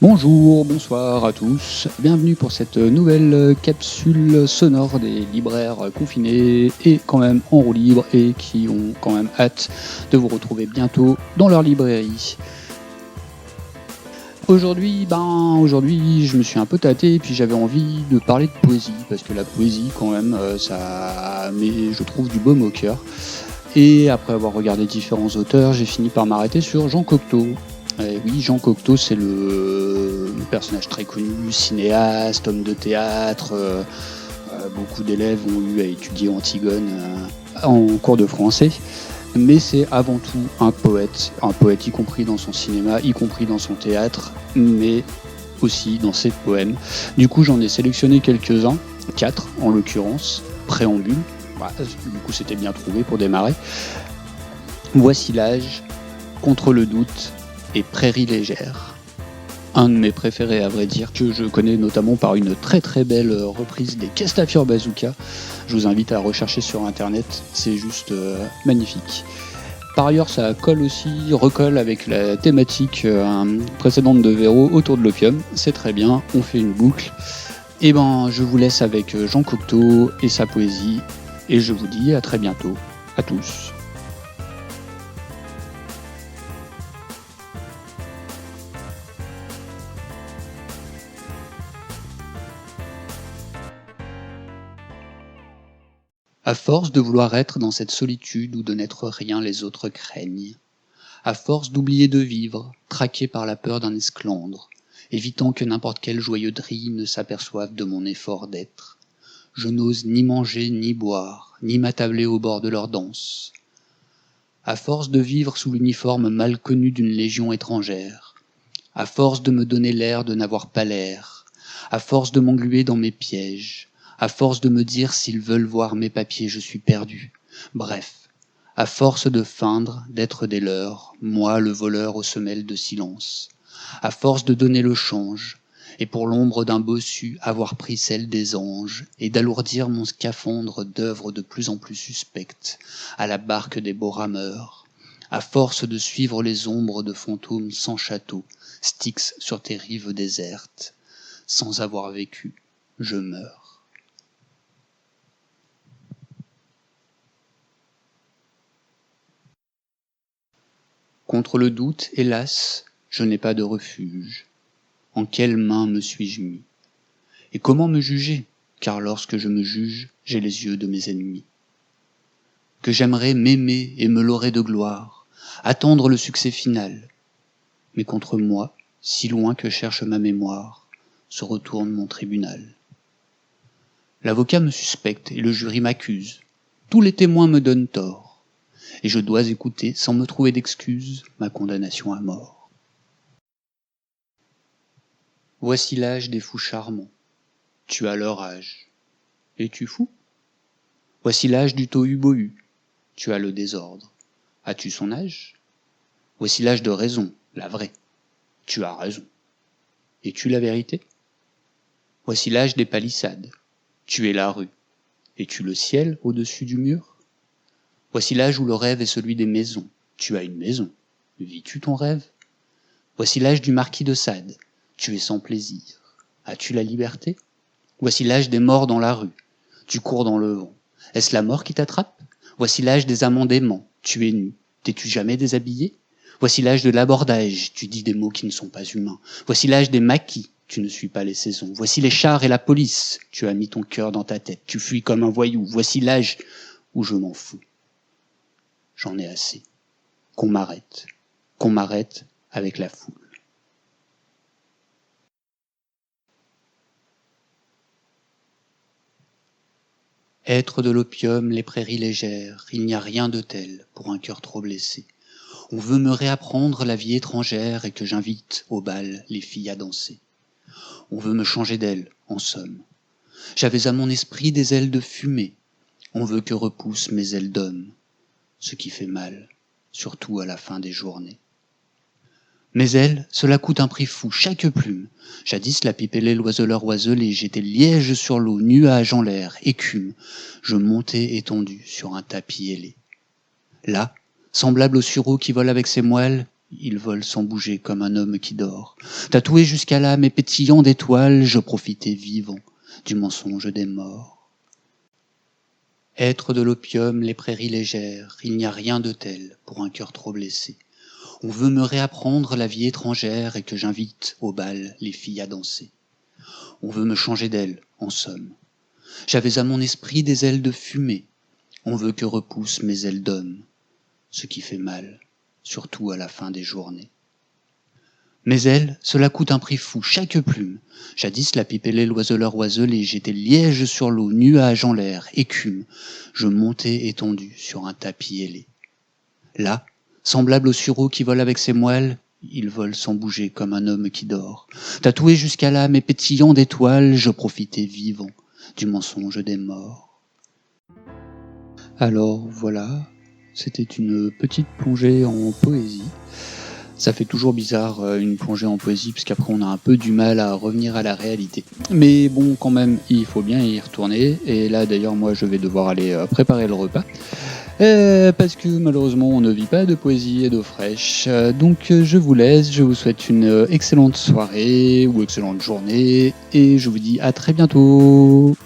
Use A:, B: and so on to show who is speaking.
A: Bonjour, bonsoir à tous, bienvenue pour cette nouvelle capsule sonore des libraires confinés et quand même en roue libre et qui ont quand même hâte de vous retrouver bientôt dans leur librairie. Aujourd'hui, je me suis un peu tâté et puis j'avais envie de parler de poésie parce que la poésie quand même, ça met, je trouve, du baume au cœur. Et après avoir regardé différents auteurs, j'ai fini par m'arrêter sur Jean Cocteau. Et oui, Jean Cocteau, c'est le personnage très connu, cinéaste, homme de théâtre. Beaucoup d'élèves ont eu à étudier Antigone en cours de français. Mais c'est avant tout un poète y compris dans son cinéma, y compris dans son théâtre, mais aussi dans ses poèmes. Du coup, j'en ai sélectionné quelques-uns, 4 en l'occurrence, préambule. Du coup, c'était bien trouvé pour démarrer. Voici l'âge, Contre le doute et Prairie légère. Un de mes préférés, à vrai dire, que je connais notamment par une très très belle reprise des Castafiore Bazooka. Je vous invite à rechercher sur internet, c'est juste magnifique. Par ailleurs, ça recolle avec la thématique précédente de Véro autour de l'opium. C'est très bien, on fait une boucle. Et je vous laisse avec Jean Cocteau et sa poésie. Et je vous dis à très bientôt, à tous. À force de vouloir être dans cette solitude où de n'être rien les autres craignent, à force d'oublier de vivre, traqué par la peur d'un esclandre, évitant que n'importe quel joyeux drille ne s'aperçoive de mon effort d'être, je n'ose ni manger ni boire, ni m'attabler au bord de leur danse. À force de vivre sous l'uniforme mal connu d'une légion étrangère, à force de me donner l'air de n'avoir pas l'air, à force de m'engluer dans mes pièges, à force de me dire s'ils veulent voir mes papiers, je suis perdu. Bref, à force de feindre, d'être des leurs, moi le voleur aux semelles de silence, à force de donner le change, et pour l'ombre d'un bossu avoir pris celle des anges, et d'alourdir mon scaphandre d'œuvres de plus en plus suspectes, à la barque des beaux rameurs, à force de suivre les ombres de fantômes sans château, Styx sur tes rives désertes, sans avoir vécu, je meurs. Contre le doute, hélas, je n'ai pas de refuge. En quelles mains me suis-je mis? Et comment me juger? Car lorsque je me juge, j'ai les yeux de mes ennemis. Que j'aimerais m'aimer et me laurer de gloire, attendre le succès final. Mais contre moi, si loin que cherche ma mémoire, se retourne mon tribunal. L'avocat me suspecte et le jury m'accuse. Tous les témoins me donnent tort. Et je dois écouter, sans me trouver d'excuses, ma condamnation à mort. Voici l'âge des fous charmants. Tu as leur âge. Es-tu fou? Voici l'âge du tohu-bohu. Tu as le désordre. As-tu son âge? Voici l'âge de raison, la vraie. Tu as raison. Es-tu la vérité? Voici l'âge des palissades. Tu es la rue. Es-tu le ciel au-dessus du mur? Voici l'âge où le rêve est celui des maisons. Tu as une maison. Vis-tu ton rêve? Voici l'âge du marquis de Sade. Tu es sans plaisir. As-tu la liberté? Voici l'âge des morts dans la rue. Tu cours dans le vent. Est-ce la mort qui t'attrape? Voici l'âge des amants déments. Tu es nu. T'es-tu jamais déshabillé? Voici l'âge de l'abordage. Tu dis des mots qui ne sont pas humains. Voici l'âge des maquis. Tu ne suis pas les saisons. Voici les chars et la police. Tu as mis ton cœur dans ta tête. Tu fuis comme un voyou. Voici l'âge où je m'en fous. J'en ai assez. Qu'on m'arrête. Qu'on m'arrête avec la foule. Être de l'opium, les prairies légères, il n'y a rien de tel pour un cœur trop blessé. On veut me réapprendre la vie étrangère et que j'invite au bal les filles à danser. On veut me changer d'ailes, en somme. J'avais à mon esprit des ailes de fumée. On veut que repoussent mes ailes d'homme, ce qui fait mal, surtout à la fin des journées. Mes ailes, cela coûte un prix fou, chaque plume. Jadis la pipelait l'oiseleur oiselé, j'étais liège sur l'eau, nuage en l'air, écume. Je montais étendu sur un tapis ailé. Là, semblable au sureau qui vole avec ses moelles, il vole sans bouger comme un homme qui dort. Tatoué jusqu'à l'âme et pétillant d'étoiles, je profitais vivant du mensonge des morts. Être de l'opium, les prairies légères, il n'y a rien de tel pour un cœur trop blessé. On veut me réapprendre la vie étrangère et que j'invite au bal les filles à danser. On veut me changer d'elle, en somme. J'avais à mon esprit des ailes de fumée. On veut que repoussent mes ailes d'homme, ce qui fait mal, surtout à la fin des journées. Mes ailes, cela coûte un prix fou, chaque plume. Jadis la pipelait l'oiseleur oiselé, j'étais liège sur l'eau, nuage en l'air, écume. Je montais étendu sur un tapis ailé. Là, semblable au sureau qui vole avec ses moelles, il vole sans bouger comme un homme qui dort. Tatoué jusqu'à l'âme et pétillant d'étoiles, je profitais vivant du mensonge des morts. Alors voilà, c'était une petite plongée en poésie. Ça fait toujours bizarre une plongée en poésie, parce qu'après on a un peu du mal à revenir à la réalité. Mais bon, quand même, il faut bien y retourner. Et là d'ailleurs, moi je vais devoir aller préparer le repas. Parce que malheureusement on ne vit pas de poésie et d'eau fraîche. Donc je vous laisse, je vous souhaite une excellente soirée ou excellente journée. Et je vous dis à très bientôt.